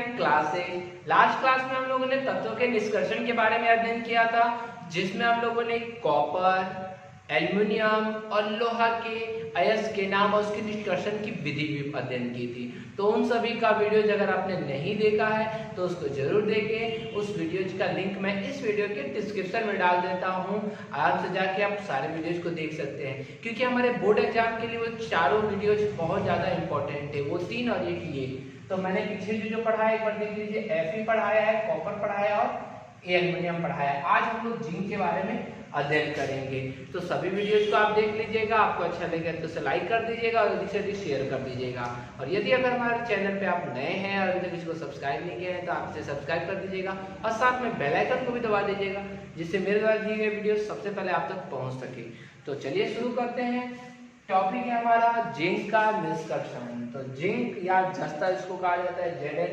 Nine classes. Last class में हम लोगों ने तत्वों के निष्कर्षण के बारे में अध्ययन किया था, जिसमें हम लोगों ने कॉपर, एल्युमिनियम और लोहा के अयस्क के नाम और उसके निष्कर्षण की विधि भी अध्ययन की थी। तो उन सभी का वीडियो अगर आपने नहीं देखा है तो उसको जरूर देखें। उस वीडियोज का लिंक मैं इस वीडियो के डिस्क्रिप्शन में डाल देता हूँ, आराम से जाके आप सारे वीडियोज को देख सकते हैं, क्योंकि हमारे बोर्ड एग्जाम के लिए वो चारों वीडियोज बहुत ज़्यादा इंपॉर्टेंट है, वो 3 और एक ये। तो मैंने पीछे जो पढ़ाया एक बार देख लीजिए, Fe पढ़ाया है, कॉपर पढ़ाया और एल्युमिनियम पढ़ाया है। आज हम लोग जिंक के बारे में अध्ययन करेंगे। तो सभी वीडियोज को आप देख लीजिएगा, आपको अच्छा लगे तो उसे लाइक कर दीजिएगा और अधिक से अधिक शेयर कर दीजिएगा। और यदि अगर हमारे चैनल पे आप नए हैं और अभी तक इसको सब्सक्राइब नहीं किया है तो आप इसे सब्सक्राइब कर दीजिएगा और साथ में बेल आइकन को भी दबा दीजिएगा, जिससे मेरे द्वारा दिए गए वीडियो सबसे पहले आप तक पहुँच सके। तो चलिए शुरू करते हैं। टॉपिक है हमारा जिंक का निष्कर्षण। तो जिंक या जस्ता इसको कहा जाता है, Zn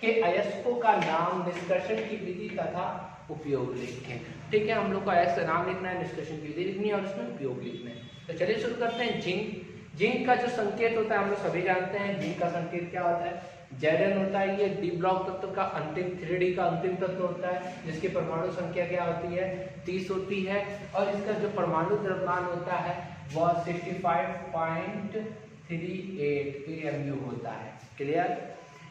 के अयस्कों का नाम, निष्कर्षण की विधि तथा उपयोग लिखें। ठीक है, हम लोग को अयस्क का नाम लिखना है, निष्कर्षण की विधि लिखनी है और उसमें उपयोग लिखना है। तो चलिए शुरू करते हैं। जिंक का जो संकेत होता है हम लोग सभी जानते हैं। जिंक का संकेत क्या होता है? Zn होता है। ये डी ब्लॉक तत्व का अंतिम 3D का अंतिम तत्व होता है, जिसकी परमाणु संख्या क्या होती है? 30 होती है। और इसका जो परमाणु द्रव्यमान होता है वह 65.38 AMU होता है। क्लियर?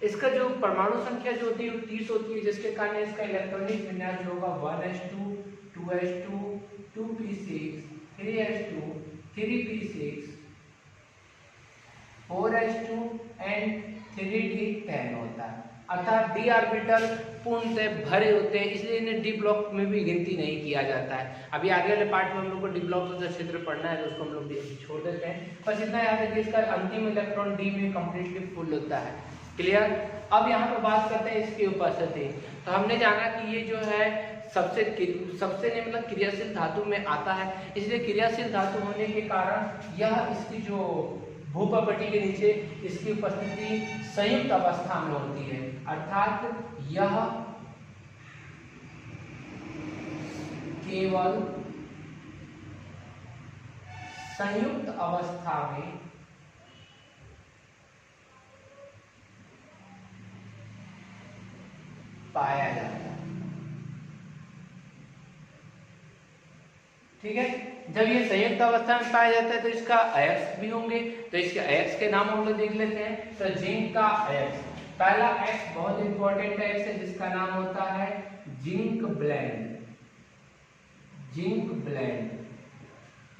इसका जो परमाणु संख्या जो होती है 30 होती है, जिसके कारण इसका इलेक्ट्रॉनिक विन्यास जो होगा 1s2, 2s2, 2p6, 3s2, 3p6, 4s2 and 3d10 होता है। अर्थात डी ऑर्बिटल पूर्णतः भरे होते हैं, इसलिए इन्हें डी ब्लॉक में भी गिनती नहीं किया जाता है। अभी आगे वाले पार्ट में हम लोग को डी ब्लॉक का क्षेत्र पढ़ना है, तो उसको हम लोग छोड़ देते हैं। बस इतना याद है कि इसका अंतिम इलेक्ट्रॉन डी में कंप्लीटली फुल होता है। क्लियर? अब यहाँ पर बात करते हैं इसकी उपस्थिति। तो हमने जाना कि ये जो है सबसे मतलब क्रियाशील धातु में आता है, इसलिए क्रियाशील धातु होने के कारण यह इसकी जो भूपटल के नीचे इसकी उपस्थिति संयुक्त अवस्था में होती है। अर्थात यह केवल संयुक्त अवस्था में पाया जाता है। ठीक है, जब ये संयुक्त अवस्था में पाया जाता है तो इसका अयस्क भी होंगे। तो इसके अयस्क के नाम हम लोग देख लेते हैं। तो जिंक का अयस्क, पहला अयस्क बहुत इंपॉर्टेंट अयस्क है, जिसका नाम होता है जिंक ब्लेंड। जिंक ब्लेंड,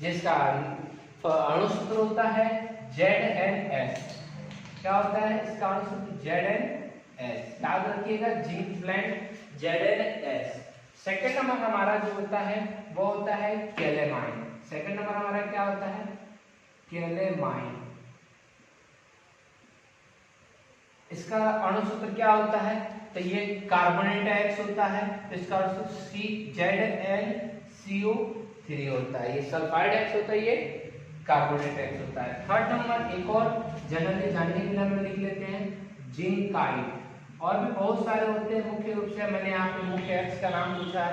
जिसका अणुसूत्र होता है ZnS। क्या होता है इसका अणुसूत्र? ZnS। याद रखिएगा, zinc blende ZnS। Second number हमारा जो होता है वो होता है कैलेमाइन। सेकेंड नंबर हमारा क्या होता है? कैलेमाइन। इसका अणुसूत्र क्या होता है? तो ये कार्बोनेट अयस्क होता है, तो इसका अणुसूत्र ZnCO3 होता है। ये सल्फाइड अयस्क होता है, ये कार्बोनेट अयस्क होता है। थर्ड नंबर एक और जनरली जानने के लिए हम लिख लेते हैं जिंकाइड। और भी बहुत सारे होते हैं, मुख्य रूप से मैंने यहाँ पे मुख्य अयस्क का नाम पूछा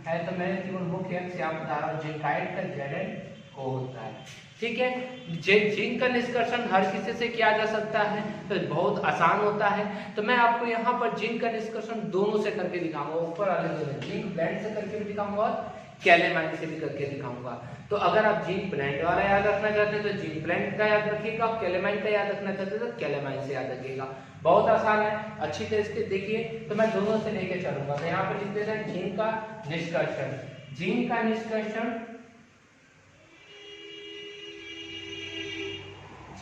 है तो मैंने केवल मुख्य अयस्क यहाँ बता रहा हूँ। जिंकाइड का Zn होता है। ठीक है, जिंक का निष्कर्षण हर किसी से किया जा सकता है, तो बहुत आसान होता है। तो मैं आपको यहाँ पर जिंक का निष्कर्षण दोनों से करके दिखाऊंगा, ऊपर वाले दोनों, जिंक ब्लेंड से करके भी दिखाऊंगा और कैलेमाइन से भी करके दिखाऊंगा। तो अगर आप जिंक ब्लेंड वाला याद रखना चाहते हैं तो जिंक ब्लेंड का याद रखिएगा, और कैलेमाइन का याद रखना चाहते हैं तो कैलेमाइन से याद रखिएगा। बहुत आसान है, अच्छी तरह से देखिए। तो मैं दोनों से लेके चलूंगा। तो यहाँ पर लिख देते हैं जिंक का निष्कर्षण। जिंक का निष्कर्षण,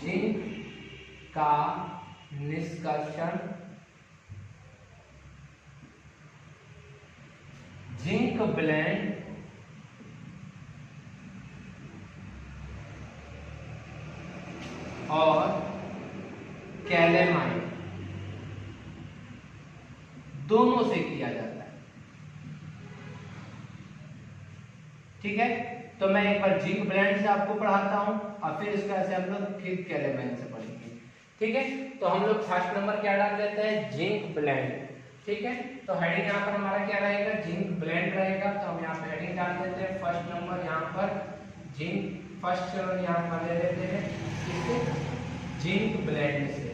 जिंक का निष्कर्षण जिंक ब्लेंड और कैलेमाइन दोनों से किया जाता है। ठीक है, तो मैं एक बार जिंक ब्लेंड से आपको पढ़ाता हूं और फिर इसका ऐसे हम लोग फिर कैलेमाइन से पढ़ेंगे। ठीक है, तो हम लोग फर्स्ट नंबर क्या डाल देते हैं? Zinc blende. ठीक है, तो हेडिंग यहाँ पर हमारा क्या रहेगा? जिंक ब्लेंड रहेगा। तो हम यहाँ पे हेडिंग डाल देते हैं फर्स्ट नंबर, यहाँ पर जिंक फर्स्ट चरण यहाँ पर ले लेते हैं, जिंक ब्लेंड से,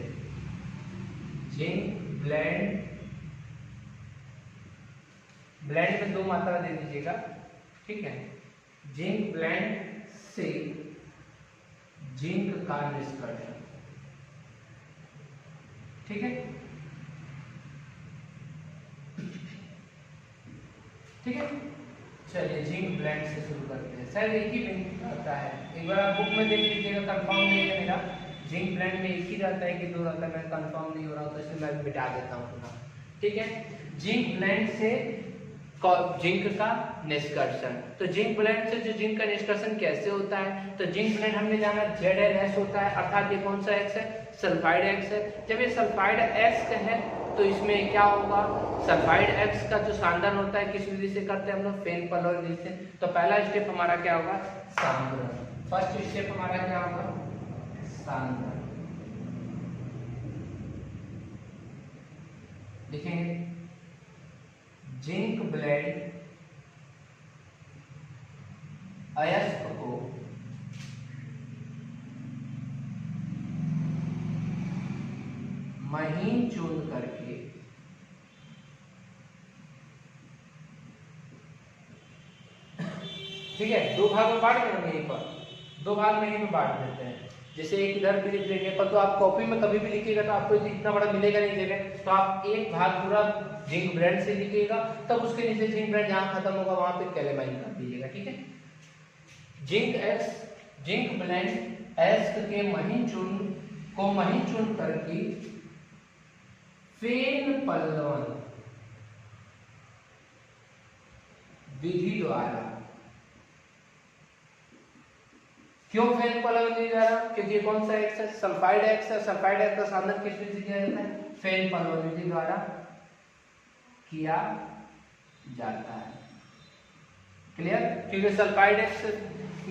जिंक ब्लेंड ब्लेंड में 2 मात्रा दे दीजिएगा, ठीक है। जिंक ब्लेंड से जिंक का निष्कर्षण, ठीक है, ठीक है। चलिए जिंक ब्लेंड से शुरू करते हैं। शायद एक ही ब्लेंड आता है, एक बार आप बुक में देख लीजिएगा, कंफर्म नहीं है मेरा। जिंक ब्लेंड में एक ही रहता है कि 2 रहता है, मैं कंफर्म नहीं हो रहा तो इसलिए मैं मिटा देता हूँ पूरा, ठीक है। जिंक ब्लेंड से जिंक का निष्कर्षण। तो जिंक ब्लेंड से जो जिंक का निष्कर्षण कैसे होता है, तो जिंक ब्लेंड हमने जाना ZnS होता है, अर्थात ये कौन सा X है, सल्फाइड X है। जब ये सल्फाइड X का है तो इसमें क्या होगा, सल्फाइड X का जो सांद्रण होता है किस विधि से करते हैं हम लोग, फेन पलोर विधि से। तो पहला स्टेप हमारा क्या होगा, सांद्रण। फर्स्ट स्टेप हमारा क्या होगा, सांद्रण। देखेंगे जिंक ब्लेंड अयस्क को महीन चूर्ण करके ठीक है 2 भाग में बांट देंगे, यहीं पर 2 भाग में यहीं पर बांट देते हैं। जैसे एक इधर भी लिख देंगे, पर तो आप कॉपी में कभी भी लिखिएगा तो आपको इतना बड़ा मिलेगा नहीं जगह, तो आप एक भाग पूरा जिंक ब्लेंड से लिखिएगा, तब उसके नीचे जिंक ब्लेंड जहां खत्म होगा वहां पे कैलेमाइन कर दीजिएगा, ठीक है। जिंक ब्लेंड अयस्क के महीन चूर्ण करके फेन पल्लवन विधि द्वारा। क्यों फेन पल्लवन विधि द्वारा, क्योंकि कौन सा X है, सल्फाइड X है। सल्फाइड X का सांद्रण किस विधि से किया जाता है, फेन पल्लवन विधि द्वारा किया जाता है। क्लियर, क्योंकि सल्फाइड X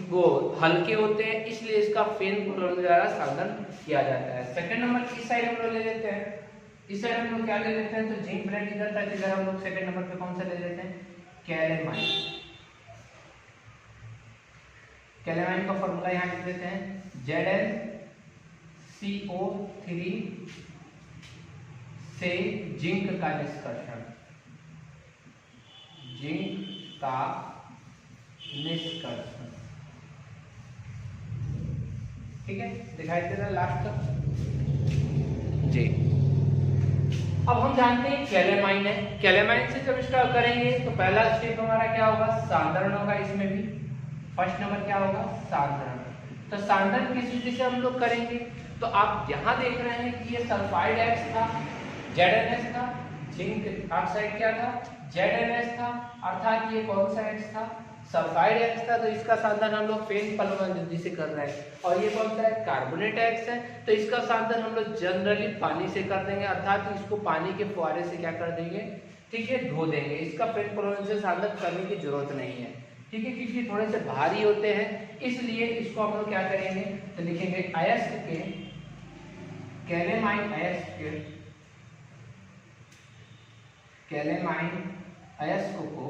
वो हल्के होते हैं इसलिए इसका फेन पल्लवन द्वारा सांद्रण किया जाता है। सेकंड नंबर इस साइड हम लोग ले लेते हैं, इस साइड हम लोग क्या ले लेते हैं, तो जिंक ब्लेंड इधर था, इधर हम लोग सेकंड नंबर पे कौन सा ले लेते हैं, कैलेमाइन। कैलेमाइन का फॉर्मूला यहाँ लिख देते हैं, ZnCO3 से जिंक का निष्कर्षण, जिंक का निष्कर्षण, ठीक है। दिखाई दे रहा है लास्ट तक जी। अब हम जानते हैं कैलेमाइन है, कैलेमाइन से जब स्टार्ट करेंगे तो पहला स्टेप हमारा क्या होगा, सांद्रण होगा। इसमें भी फर्स्ट नंबर क्या होगा, सांद्रण। तो सांद्रण किस विधि से हम लोग करेंगे, तो आप यहाँ देख रहे हैं कि ये सल्फाइड X था, ZnS था, जिंक ऑक्साइड क्या था, ZnS था, अर्थात ये कौन सा X था, सल्फाइड X था। तो इसका सांद्रण हम लोग फेन पल्लवन विधि से कर रहे हैं। और ये कौन सा है, कार्बोनेट X है, तो इसका सांद्रण हम लोग जनरली पानी से कर देंगे, अर्थात इसको पानी के फुहारे से क्या कर देंगे, ठीक है, धो देंगे। इसका फेन पल्लवन से सांद्रण करने की जरूरत नहीं है, ठीक है, क्योंकि थोड़े से भारी होते हैं, इसलिए इसको हम लोग क्या करेंगे, तो लिखेंगे अयस्क के कैलेमाइन अयस्क को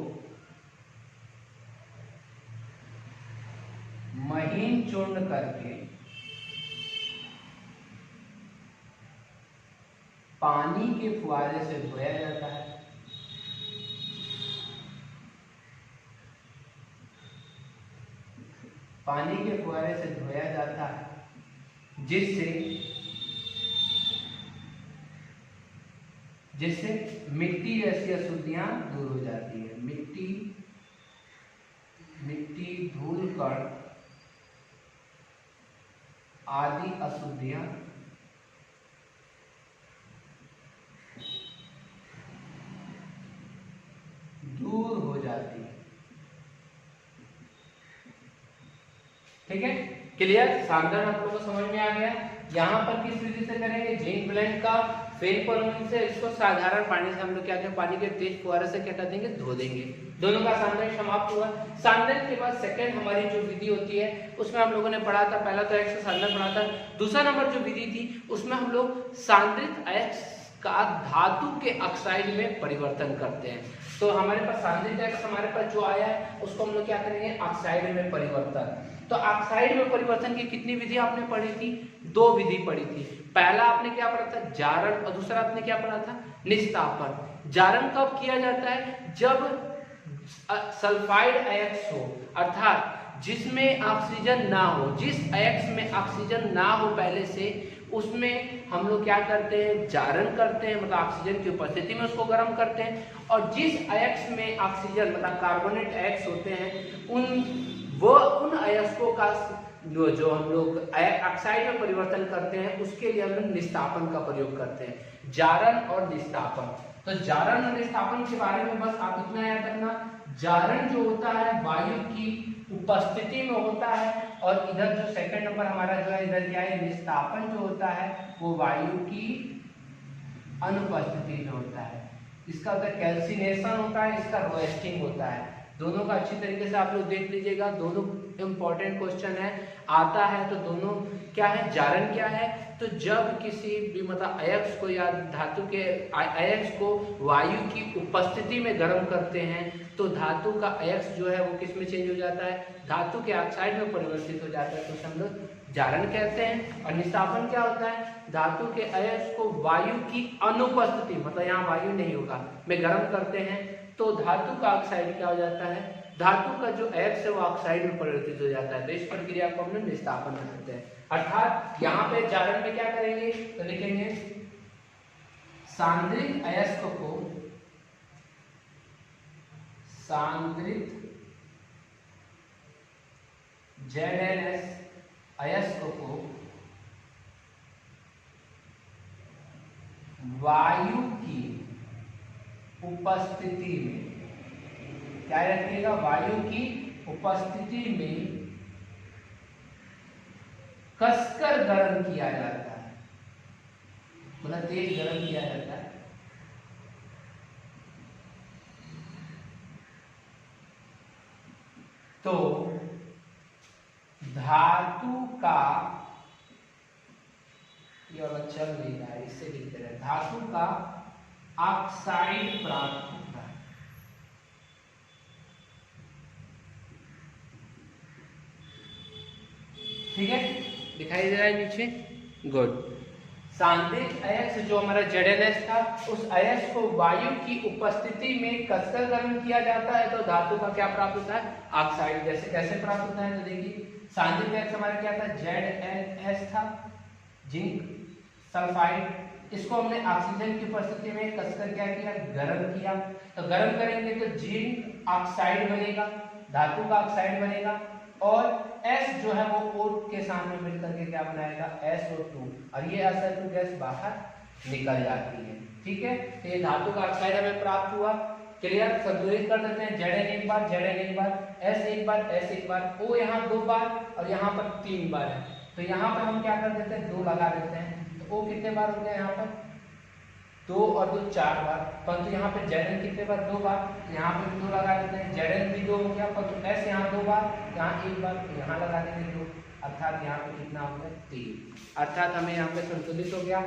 महीन चूर्ण करके पानी के फुहारे से धोया जाता है। पानी के फुहारे से धोया जाता है, जिससे मिट्टी जैसी अशुद्धियां दूर हो जाती है। मिट्टी धूल कण आदि अशुद्धियां दूर हो जाती है, ठीक है। क्लियर, सांद्रण आप लोगों को समझ में आ गया। यहाँ पर किस विधि से करेंगे, जिंक ब्लेंड का फेन पल्लवन से, इसको साधारण पानी से हम लोग क्या करें, पानी के तेज फुहारे से क्या कर देंगे, धो देंगे। दोनों का सांद्रण समाप्त हुआ। सांद्रण के बाद सेकंड हमारी जो विधि होती है उसमें हम लोगों ने पढ़ा था, पहला तो X का सांद्रण पढ़ा था, दूसरा नंबर जो विधि थी उसमें हम लोग सांद्रित X का धातु के ऑक्साइड में परिवर्तन करते हैं। तो हमारे पास सांद्रित X हमारे पास जो आया है उसको हम लोग क्या करेंगे, ऑक्साइड में परिवर्तन। तो ऑक्साइड में परिवर्तन की कितनी विधि आपने पढ़ी थी, 2 विधि पढ़ी थी। पहला आपने क्या पढ़ा था, जारण, और दूसरा आपने क्या पढ़ा था, निस्तापन। जारण कब किया जाता है, जब सल्फाइड अयस्क हो, अर्थात जिसमें ऑक्सीजन ना हो, जिस अयस्क में ऑक्सीजन ना हो पहले से, उसमें हम लोग क्या करते हैं, जारण करते हैं, मतलब ऑक्सीजन की उपस्थिति में उसको गर्म करते हैं। और जिस अयस्क में ऑक्सीजन मतलब कार्बोनेट अयस्क होते हैं, उन अयस्कों का जो हम लोग ऑक्साइड में परिवर्तन करते हैं, उसके लिए हम लोग निस्तापन का प्रयोग करते हैं, जारण और निस्तापन। तो जारण और निस्तापन के बारे में बस आप इतना याद रखना, जारण जो होता है वायु की उपस्थिति में होता है, और इधर जो सेकंड नंबर हमारा जो है इधर क्या है, निस्तापन जो होता है वो वायु की अनुपस्थिति में होता है। इसका होता है कैल्सिनेशन होता है, इसका रोस्टिंग होता है। दोनों का अच्छी तरीके से आप लोग देख लीजिएगा, दोनों इंपॉर्टेंट क्वेश्चन है, आता है तो दोनों क्या है, जारण क्या है, तो जब किसी भी मतलब अयस्क को या धातु के अयस्क को वायु की उपस्थिति में गर्म करते हैं तो धातु का अयस्क जो है वो किस में चेंज हो जाता है, धातु के ऑक्साइड में परिवर्तित हो जाता है, तो हम लोग जारण कहते हैं। और निस्तापन क्या होता है, धातु के अयस्क को वायु की अनुपस्थिति मतलब यहाँ वायु नहीं होगा में गर्म करते हैं तो धातु का ऑक्साइड क्या हो जाता है, धातु का जो अयस्क है वो ऑक्साइड में परिवर्तित हो जाता है, तो इस प्रक्रिया को हम लोग निस्तापन कहते हैं। अर्थात यहाँ पे जारण में क्या करेंगे, तो लिखेंगे सांद्रित अयस्क को, सांद्रित ZnS अयस्क को वायु की उपस्थिति में, क्या रखिएगा, वायु की उपस्थिति में कसकर गर्म किया जाता है, मतलब तेज गर्म किया जाता है। तो धातु का, ये वाला चल नहीं रहा है, इससे लिखते रहे, धातु का ऑक्साइड प्राप्त होता है। ठीक है, दिखाई दे रहा है नीचे, गुड। सांद्रित अयस्क जो हमारा ZnS था, उस अयस्क को वायु की उपस्थिति में कसकर गर्म किया जाता है तो धातु का क्या प्राप्त होता है, ऑक्साइड। जैसे कैसे प्राप्त होता है, तो देखिए सांद्रित अयस्क हमारा क्या था, ZnS था, जिंक सल्फाइड, इसको हमने ऑक्सीजन की उपस्थिति में कसकर क्या किया, गर्म किया। तो गर्म करेंगे तो जिंक ऑक्साइड बनेगा, धातु का ऑक्साइड बनेगा, और S जो है वो O के सामने मिलकर के क्या बनाएगा, SO2, और ये SO2 गैस बाहर निकल जाती है। ठीक है, तो ये धातु का ऑक्साइड हमें प्राप्त हुआ। क्लियर, संतुलित कर देते हैं, Zn एक बार, Zn एक बार, S एक बार, S एक बार, O यहाँ 2 बार और यहाँ पर 3 बार है, तो यहाँ पर हम क्या कर देते हैं, 2 लगा देते हैं। तो O कितने बार हो गया, यहाँ पर 2 और 2 4 बार, परंतु यहाँ पे Zn कितने बार, 2 बार, यहाँ पे भी 2 लगा देते हैं, Zn भी 2 हो गया, परंतु S यहाँ 2 बार, यहाँ 1 बार, तो यहाँ लगा देंगे 2, अर्थात यहाँ पे कितना हो गया, 3। अर्थात हमें यहाँ पे संतुलित हो गया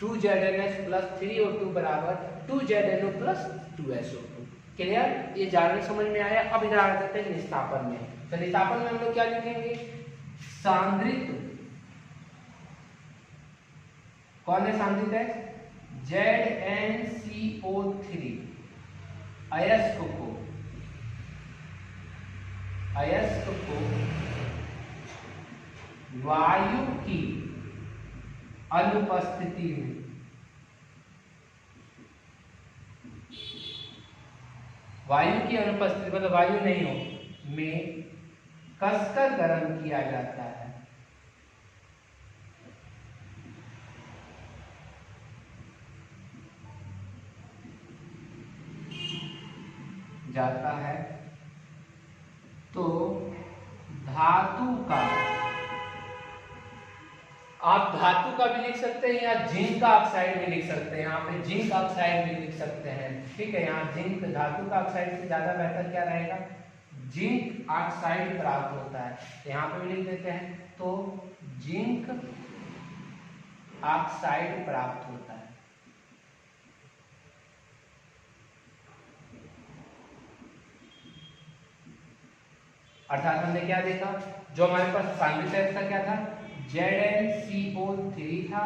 2ZnS + 3O2 बराबर 2ZnO + 2SO2। क्लियर, ये जारण समझ में आया। अब इधर आ जाते हैं निस्तापन में। तो निस्तापन में हम लोग क्या लिखेंगे, सांद्रित, कौन है सांद्रित है, ZnCO3 अयस्क को वायु की अनुपस्थिति में, वायु की अनुपस्थिति मतलब वायु नहीं हो में कसकर गर्म किया जाता है, जाता है, तो धातु का, आप धातु का भी लिख सकते हैं या जिंक का ऑक्साइड भी लिख सकते हैं, यहाँ पे जिंक ऑक्साइड भी लिख सकते हैं। ठीक है, यहाँ जिंक, धातु का ऑक्साइड से ज्यादा बेहतर क्या रहेगा, जिंक ऑक्साइड प्राप्त होता है, यहाँ पे भी लिख देते हैं, तो जिंक ऑक्साइड प्राप्त होता है। अर्थात हमने क्या देखा, जो हमारे पास सांद्रित अयस्क था क्या था, ZnCO3 था।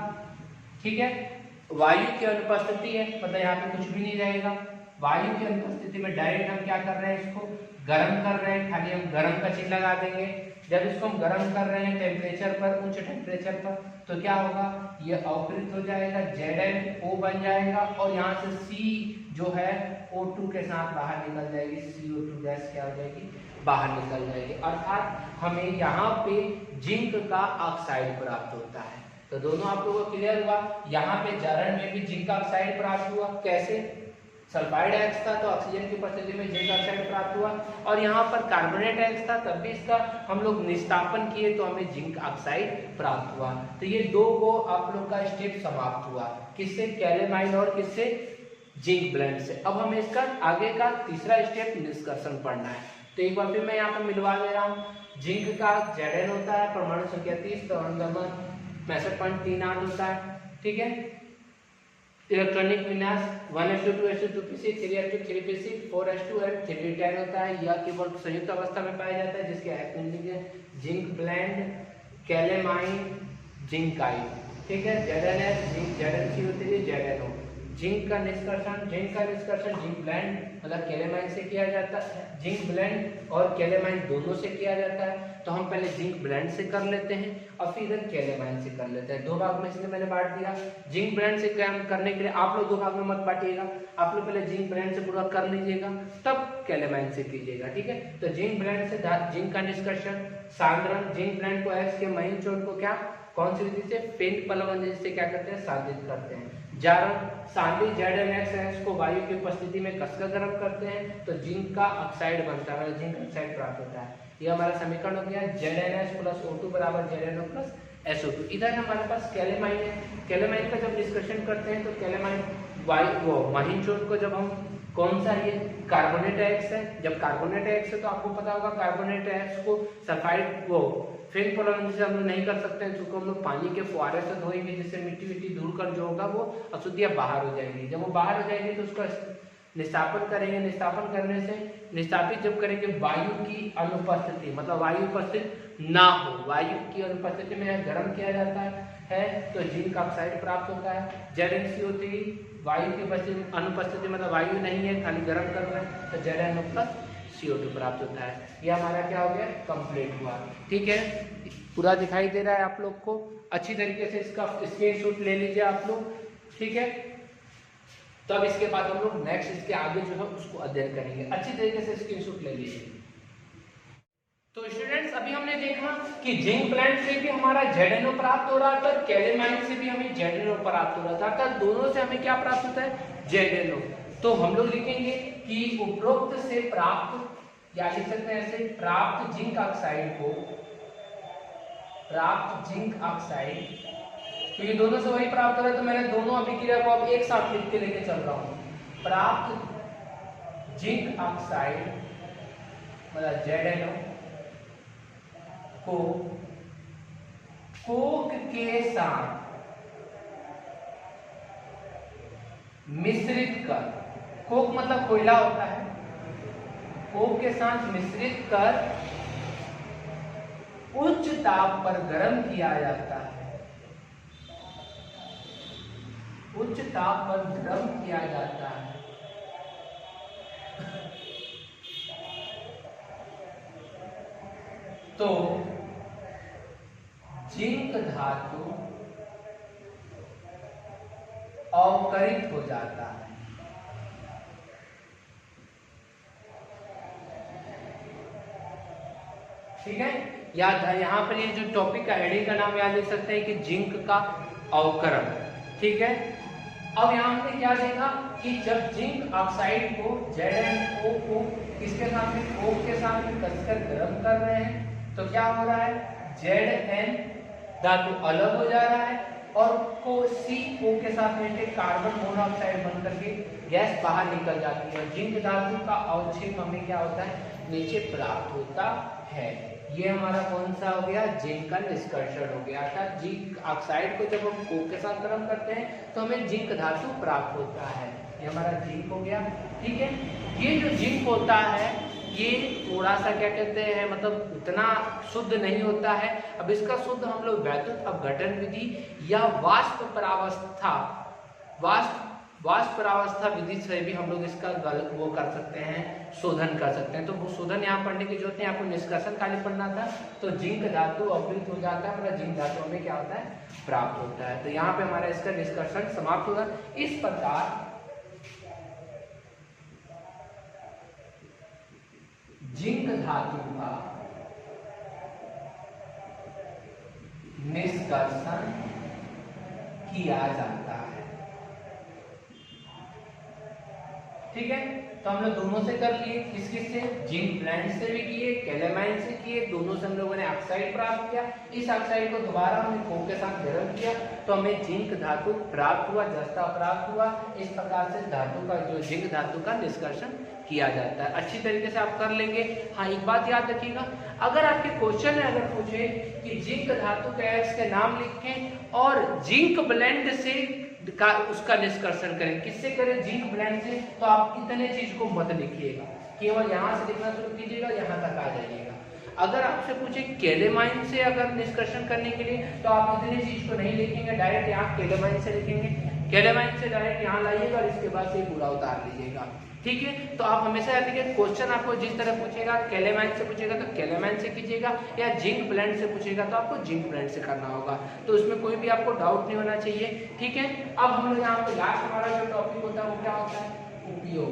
ठीक है, वायु की अनुपस्थिति है, मतलब यहाँ पे कुछ भी नहीं रहेगा, वायु की अनुपस्थिति में डायरेक्ट हम क्या कर रहे हैं, इसको गर्म कर रहे हैं, खाली हम गर्म का चिन्ह लगा देंगे। जब इसको हम गर्म कर रहे हैं टेम्परेचर पर, उच्च टेम्परेचर पर, तो क्या होगा, ये अवकृत हो जाएगा, ZnO बन जाएगा और यहाँ से C जो है O2 के साथ बाहर निकल जाएगी, CO2 गैस क्या हो जाएगी, बाहर निकल जाएगी। अर्थात हमें यहाँ पे जिंक का ऑक्साइड प्राप्त होता है। तो दोनों आप लोगों को क्लियर हुआ। यहाँ पे जारण में भी जिंक ऑक्साइड प्राप्त हुआ, कैसे, सल्फाइड X था तो ऑक्सीजन की उपस्थिति में जिंक ऑक्साइड प्राप्त हुआ, और यहाँ पर कार्बोनेट X था तब भी इसका हम लोग निस्तापन किए तो हमें जिंक ऑक्साइड प्राप्त हुआ। तो ये दो को आप लोग का स्टेप समाप्त हुआ, किससे, कैलेमाइन और किससे, जिंक ब्लेंड से। अब हमें इसका आगे का तीसरा स्टेप निष्कर्षण पढ़ना है। तो एक बार फिर मैं यहाँ पर मिलवा दे रहा हूँ। जिंक का Zn होता है परमाणु संख्या 30, तो 65.38 होता है, ठीक है। इलेक्ट्रॉनिक विन्यास 1s2 2s2 3s2 3p6 4s2 and 3d10 होता है। यह केवल संयुक्त अवस्था में पाया जाता है, जिसके एक्टिविटी जिंक ब्लेंड, कैलेमाइन, जिंकाइड, ठीक है। ZnS, zinc, ZnCO3, ZnO। Zinc का निष्कर्षण जिंक ब्लेंड मतलब कैलेमाइन से किया जाता है, जिंक ब्लेंड और कैलेमाइन दोनों से किया जाता है। तो हम पहले जिंक ब्लेंड से कर लेते हैं और फिर इधर कैलेमाइन से कर लेते हैं। दो भाग में इसलिए मैंने बांट दिया। जिंक ब्लेंड से काम करने के लिए आप लोग दो भाग में मत बांटिएगा, आप लोग पहले जिंक ब्लेंड से पूरा कर लीजिएगा, तब कैलेमाइन से कीजिएगा, ठीक है। तो जिंक ब्लेंड से जिंक का निष्कर्षण, सांद्रण, जिंक ब्लेंड को X के महीन चोट को क्या, कौन सी विधि से, फेंट प्लवन से क्या करते हैं, साधित करते हैं। जारण, सांद्री ZnX को वायु की उपस्थिति में कसकर गर्म करते हैं तो जिंक का ऑक्साइड बनता है, जिंक ऑक्साइड प्राप्त होता है। ये हमारा समीकरण हो गया ZnS + O2 = ZnO + SO2। इधर हमारे पास कैलेमाइन है। कैलेमाइन का जब डिस्कशन करते हैं तो कैलेमाइन वायु महीन चोट को जब हम कौन सा, ये कार्बोनेट X है। जब कार्बोनेट X है तो आपको पता होगा कार्बोनेट X को सल्फाइड फेन प्लवन से हम लोग नहीं कर सकते हैं, क्योंकि हम लोग पानी के फुहारे से धोएंगे, जिससे मिट्टी दूर कर जो होगा वो अशुद्धियां बाहर हो जाएंगी। जब वो बाहर हो जाएंगे तो उसका निस्तापन करेंगे। निस्तापन करने से निस्तापित जब करेंगे वायु की अनुपस्थिति, मतलब वायु उपस्थित ना हो, वायु की अनुपस्थिति में गर्म किया जाता है तो जिंक ऑक्साइड प्राप्त होता है। ZnCO3 वायु की अनुपस्थिति मतलब वायु नहीं है, खाली गर्म कर रहे हैं तो ZnO + CO2 प्राप्त होता है। ये हमारा क्या हो गया, कंप्लीट हुआ, ठीक है। पूरा दिखाई दे रहा है आप लोग को, अच्छी तरीके से इसका स्क्रीनशॉट ले लीजिए आप लोग, ठीक है। तब इसके बाद हम लोग नेक्स्ट इसके आगे जो है उसको अध्ययन करेंगे। अच्छी तरीके से स्क्रीनशॉट ले लीजिए। तो स्टूडेंट्स अभी हमने देखा कि जिंक ब्लेंड से भी हमारा ZnO प्राप्त हो रहा था, कैलेमाइन से भी हमें ZnO प्राप्त हो रहा था, अर्थात दोनों से हमें क्या प्राप्त होता है, ZnO। तो हम लोग लिखेंगे कि उपरोक्त से प्राप्त, या लिख सकते हैं ऐसे, प्राप्त जिंक ऑक्साइड, क्योंकि दोनों से वही प्राप्त हो रहा है तो मैंने दोनों अभिक्रिया को अब एक साथ लिख के लेके चल रहा हूं। प्राप्त जिंक ऑक्साइड मतलब ZnO को कोक के साथ मिश्रित कर, कोक मतलब कोयला होता है, कोक के साथ मिश्रित कर उच्च ताप पर गर्म किया जाता है, उच्च ताप पर गर्म किया जाता है। तो जिंक धातु अवकरित हो जाता है। ठीक है, याद है यहाँ पर ये जो टॉपिक का हेडिंग का नाम याद लिख सकते हैं कि जिंक का अवकरण। ठीक है, अब यहाँ हमने क्या देखा कि जब जिंक ऑक्साइड को ZnO को किसके साथ में, कोक के साथ में कसकर गर्म कर रहे हैं तो क्या हो रहा है, Zn धातु अलग हो जा रहा है और को CO के साथ में कार्बन मोनोऑक्साइड बनकर के गैस बाहर निकल जाती है। जिंक धातु का अवक्षेप हमें क्या होता है, नीचे प्राप्त होता है। ये हमारा कौन सा हो गया, जिंक का निष्कर्षण हो गया। अर्थात जिंक ऑक्साइड को जब हम कोक के साथ गर्म करते हैं तो हमें जिंक धातु प्राप्त होता है। ये हमारा जिंक हो गया। ठीक है, ये जो जिंक होता है ये थोड़ा सा क्या कहते हैं, मतलब उतना शुद्ध नहीं होता है। अब इसका शुद्ध हम लोग वैद्युत अपघटन विधि या वाष्प परावस्था, वाष्प वाष्परावस्था विधि से भी हम लोग इसका वो कर सकते हैं, शोधन कर सकते हैं। तो वो शोधन यहाँ पढ़ने की जरूरत नहीं, आपको निष्कर्षण खाली पढ़ना था। तो जिंक धातु अवकृत हो जाता है, मतलब जिंक धातु हमें क्या होता है, प्राप्त होता है। तो यहाँ पे हमारा इसका निष्कर्षण समाप्त होगा। इस प्रकार जिंक धातु का निष्कर्षण किया जाता है। ठीक है, तो हम लोग दोनों से कर लिए, किस किस से, जिंक ब्लेंड से भी किए, कैलेमाइन से किए, दोनों से हम लोगों ने ऑक्साइड प्राप्त किया। इस ऑक्साइड को दोबारा हमने कोक के साथ गर्म किया तो हमें जिंक धातु प्राप्त हुआ, जस्ता प्राप्त हुआ। इस प्रकार से धातु का जो जिंक धातु का निष्कर्षण किया जाता है। अच्छी तरीके से आप कर लेंगे। हाँ, एक बात याद रखिएगा, अगर आपके क्वेश्चन है, अगर पूछे कि जिंक धातु के नाम लिखें और जिंक ब्लेंड से उसका निष्कर्षण करें, किससे करें, जिंक ब्लेंड से, तो आप इतने चीज को मत लिखिएगा, केवल यहाँ से लिखना शुरू कीजिएगा, यहाँ तक आ जाइएगा। अगर आपसे पूछे कैलेमाइन से अगर निष्कर्षण करने के लिए, तो आप इतनी चीज को नहीं लिखेंगे, डायरेक्ट यहाँ कैलेमाइन से लिखेंगे, कैलेमाइन से डायरेक्ट यहाँ लाइएगा और इसके बाद से पूरा उतार लीजिएगा। ठीक है, तो आप हमेशा याद रखिए, क्वेश्चन आपको जिस तरह पूछेगा, कैलेमाइन से पूछेगा तो कैलेमाइन से कीजिएगा, या जिंक ब्लेंड से पूछेगा तो आपको जिंक ब्लेंड से करना होगा। तो उसमें कोई भी आपको डाउट नहीं होना चाहिए। ठीक है, अब हम लोग यहाँ पे लास्ट हमारा जो टॉपिक होता है वो क्या होता है, उपयोग।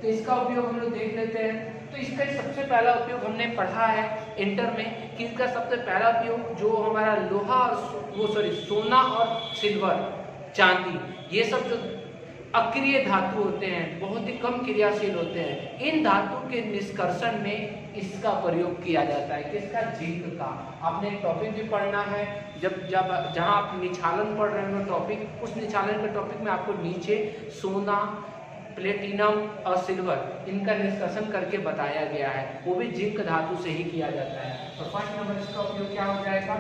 तो इसका उपयोग हम लोग देख लेते हैं। तो इसका सबसे पहला उपयोग हमने पढ़ा है इंटर में कि इसका सबसे पहला उपयोग जो हमारा लोहा और सोना और सिल्वर, चांदी, ये सब जो अक्रिय धातु होते हैं, बहुत ही कम क्रियाशील होते हैं, इन धातु के निष्कर्षण में इसका प्रयोग किया जाता है। किसका, जिंक का। आपने टॉपिक भी पढ़ना है, जब जहां आप निछालन पढ़ रहे हो टॉपिक, उस निछालन के टॉपिक में आपको नीचे सोना, प्लेटिनम और सिल्वर, इनका निष्कर्षण करके बताया गया है, वो भी जिंक धातु से ही किया जाता है। तो फर्स्ट नंबर इसका उपयोग क्या हो जाएगा,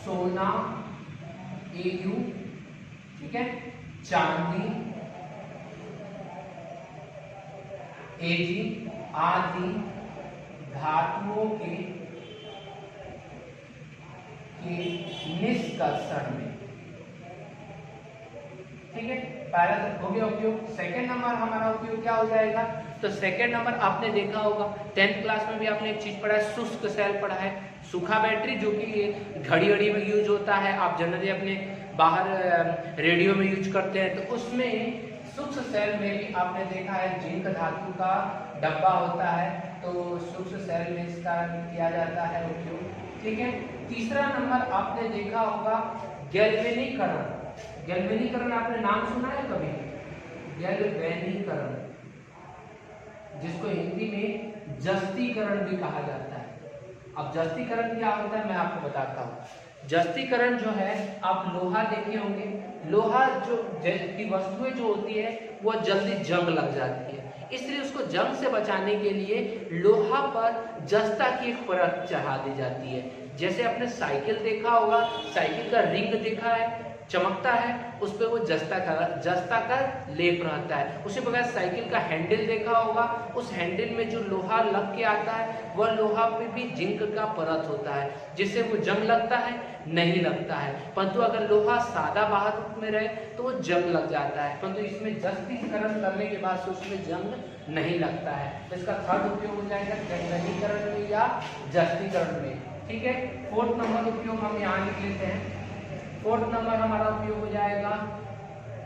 सोना Au, ठीक है, चांदी Ag आदि धातुओं के निष्कर्षण में। ठीक है, पहला हो गया उपयोग। सेकंड नंबर हमारा उपयोग क्या हो जाएगा, तो सेकंड नंबर आपने देखा होगा 10th क्लास में भी आपने एक चीज पढ़ा है, शुष्क सेल पढ़ा है, सूखा बैटरी जो कि घड़ी में यूज होता है, आप जनरली अपने बाहर रेडियो में यूज करते हैं, तो उसमें सूक्ष्म सेल में भी आपने देखा है जिंक धातु का डब्बा होता है, तो सूक्ष्म सेल में इसका किया जाता है उपयोग। ठीक है, तीसरा नंबर आपने देखा होगा गैल्वेनीकरण। गैल्वेनीकरण आपने नाम सुना है कभी, गैल्वेनीकरण, जिसको हिंदी में जस्तीकरण भी कहा जाता है। अब जस्तीकरण क्या होता है मैं आपको बताता हूँ। जस्तीकरण जो है, आप लोहा देखे होंगे, लोहा जो की वस्तुएं जो होती है वो जल्दी जंग लग जाती है, इसलिए उसको जंग से बचाने के लिए लोहा पर जस्ता की एक परत चढ़ा दी जाती है। जैसे आपने साइकिल देखा होगा, साइकिल का रिंग देखा है, चमकता है, उस पर वो जस्ता का लेप रहता है। उसी प्रकार साइकिल का हैंडल देखा होगा, उस हैंडल में जो लोहा लग के आता है वह लोहा पे भी जिंक का परत होता है, जिससे वो जंग लगता है, नहीं लगता है। परंतु अगर लोहा सादा बाहर रूप में रहे तो वो जंग लग जाता है, परंतु इसमें जस्तीकरण करने के बाद से उसमें जंग नहीं लगता है। तो इसका थर्ड उपयोग हो जाएगा गैल्वेनीकरण में या जस्तीकरण में। ठीक है, फोर्थ नंबर उपयोग हम यहाँ लिख लेते हैं। फोर्थ नंबर हमारा उपयोग हो जाएगा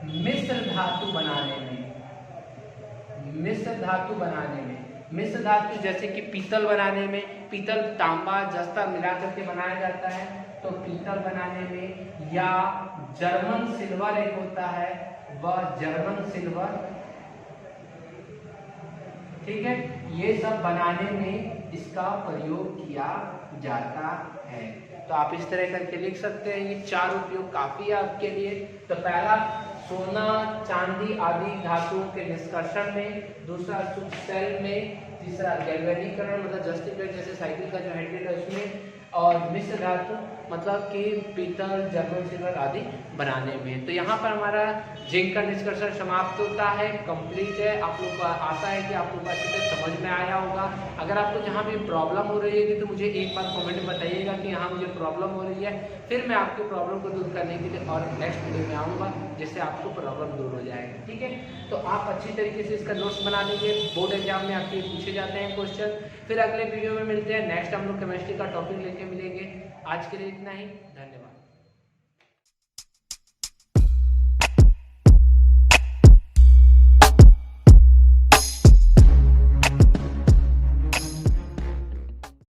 मिश्र धातु बनाने में। मिश्र धातु बनाने में, मिश्र धातु जैसे कि पीतल बनाने में, पीतल तांबा जस्ता मिला करके बनाया जाता है, तो पीतल बनाने में, या जर्मन सिल्वर एक होता है, वह जर्मन सिल्वर, ठीक है, ये सब बनाने में इसका प्रयोग किया जाता है। तो आप इस तरह करके लिख सकते हैं, ये चार उपयोग काफी है आपके लिए। तो पहला सोना चांदी आदि धातुओं के निष्कर्षण में, दूसरा सूक्ष्म सेल में, तीसरा गैल्वेनीकरण मतलब जस्तीकरण जैसे साइकिल का जो हैंडल है उसमें, और मिश्र धातु मतलब कि पीतल, जर्मन सिल्वर आदि बनाने में। तो यहाँ पर हमारा जिंक का निष्कर्षण समाप्त होता है, कंप्लीट है। आप लोग को आशा है कि आप लोग को अच्छे से समझ में आया होगा। अगर आपको जहाँ भी प्रॉब्लम हो रही है तो मुझे एक बार कमेंट में बताइएगा कि यहाँ मुझे प्रॉब्लम हो रही है, फिर मैं आपकी प्रॉब्लम को दूर करने के लिए और नेक्स्ट वीडियो में आऊँगा जिससे आपको प्रॉब्लम दूर हो जाएगा। ठीक है, तो आप अच्छी तरीके से इसका नोट्स बना लीजिए, बोर्ड एग्जाम में आपके पूछे जाते हैं क्वेश्चन। फिर अगले वीडियो में मिलते हैं, नेक्स्ट हम लोग केमिस्ट्री का टॉपिक लेके मिलेंगे। आज के लिए इतना ही, धन्यवाद।